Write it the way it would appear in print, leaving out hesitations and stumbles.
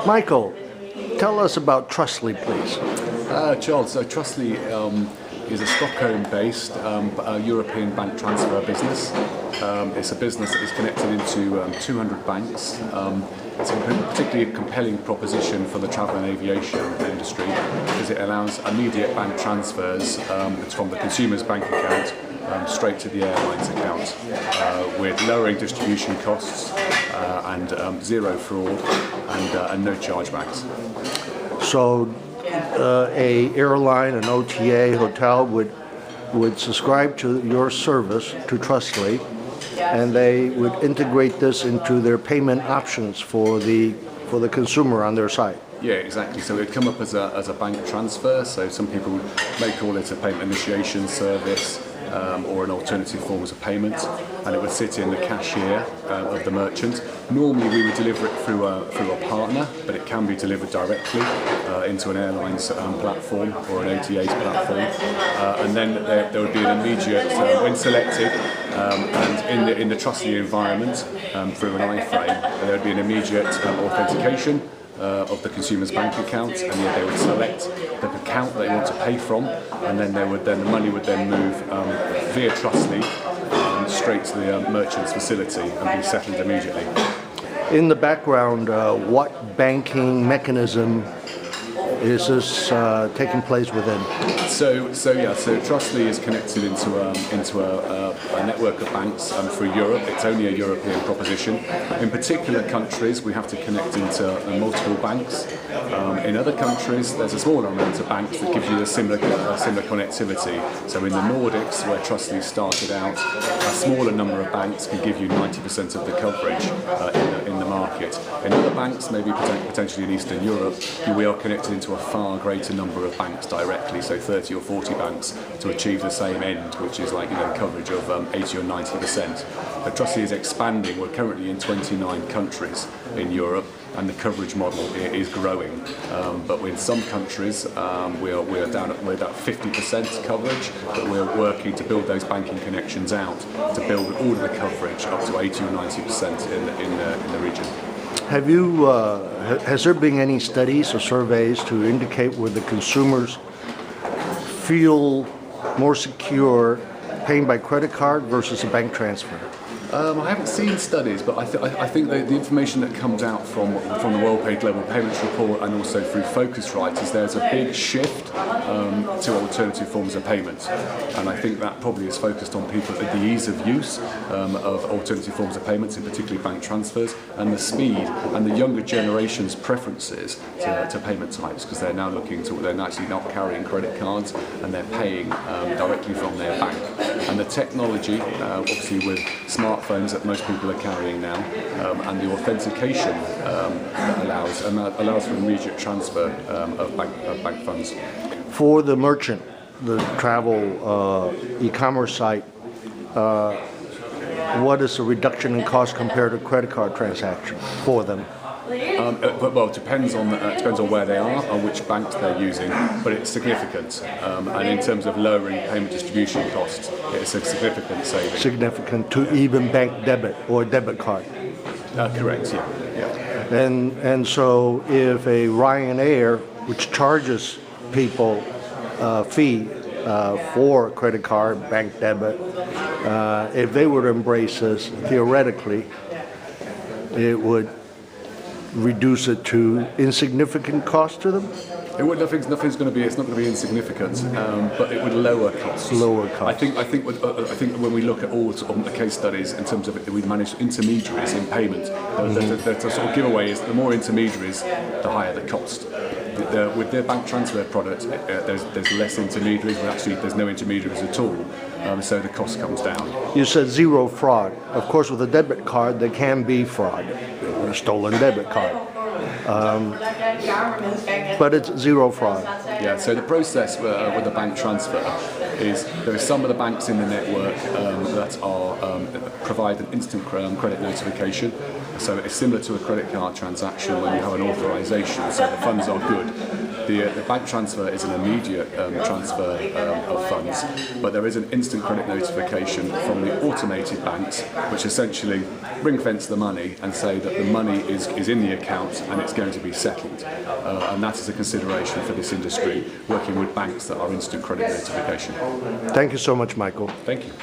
Michael, tell us about Trustly, please. Charles, so Trustly is a Stockholm-based European bank transfer business. It's a business that is connected into 200 banks. It's a particularly compelling proposition for the travel and aviation industry because it allows immediate bank transfers from the consumer's bank account straight to the airline's account with lowering distribution costs and zero fraud and no chargebacks. So a airline, an OTA, hotel would subscribe to your service, to Trustly, and they would integrate this into their payment options for the consumer on their site. Yeah, exactly. So it would come up as a bank transfer. So some people may call it a payment initiation service or an alternative forms of payment, and it would sit in the cashier of the merchant. Normally we would deliver it through a partner, but it can be delivered directly into an airline's platform or an OTA's platform, and then there would be an immediate, when selected, and in the Trustly environment through an iframe, there would be an immediate authentication of the consumer's bank account, and they would select the account they want to pay from, and then the money would then move via Trustly straight to the merchant's facility and be settled immediately. In the background, what banking mechanism is this taking place within? So Trustly is connected into a network of banks through Europe. It's only a European proposition. In particular countries, we have to connect into multiple banks. In other countries, there's a smaller amount of banks that give you a similar connectivity. So in the Nordics, where Trustly started out, a smaller number of banks can give you 90% of the coverage in the market. In other banks, maybe potentially in Eastern Europe, we are connected into a far greater number of banks directly, so 30 or 40 banks, to achieve the same end, which is like coverage of 80 or 90%. But Trustly is expanding. We're currently in 29 countries in Europe, and the coverage model is growing. But in some countries, we're down at about 50% coverage, but we're working to build those banking connections out to build all of the coverage up to 80 or 90% in the region. Has there been any studies or surveys to indicate where the consumers feel more secure paying by credit card versus a bank transfer? I haven't seen studies, but I think the information that comes out from the Well-Paid Global Payments Report and also through Focusrite is there's a big shift to alternative forms of payment, and I think that probably is focused on people at the ease of use of alternative forms of payments, in particularly bank transfers, and the speed and the younger generation's preferences to payment types, because they're now they're actually not carrying credit cards and they're paying directly from their bank. And the technology, obviously with smartphones that most people are carrying now, and the authentication that allows for immediate transfer of bank funds. For the merchant, the travel e-commerce site, what is the reduction in cost compared to credit card transaction for them? Well, it depends on where they are and which banks they're using, but it's significant. And in terms of lowering payment distribution costs, it's a significant saving. Significant to even bank debit or debit card. Correct. Yeah. And so if a Ryanair, which charges people fee for credit card, bank debit, if they were to embrace this, theoretically, it would reduce it to insignificant cost to them? Nothing's going to be. It's not going to be insignificant, but it would lower costs. Lower costs. I think when we look at all sort of the case studies in terms of it, we manage intermediaries in payment. The sort of giveaway is the more intermediaries, the higher the cost. With their bank transfer product, there's less intermediaries. Well, actually, there's no intermediaries at all. So the cost comes down. You said zero fraud. Of course, with a debit card, there can be fraud, a stolen debit card. But it's zero fraud. Yeah, so the process with the bank transfer is there are some of the banks in the network that are provide an instant credit notification. So it's similar to a credit card transaction when you have an authorization, so the funds are good. The bank transfer is an immediate transfer of funds, but there is an instant credit notification from the automated banks, which essentially ring fence the money and say that the money is in the account and it's going to be settled. And that is a consideration for this industry, working with banks that are instant credit notification. Thank you so much, Michael. Thank you.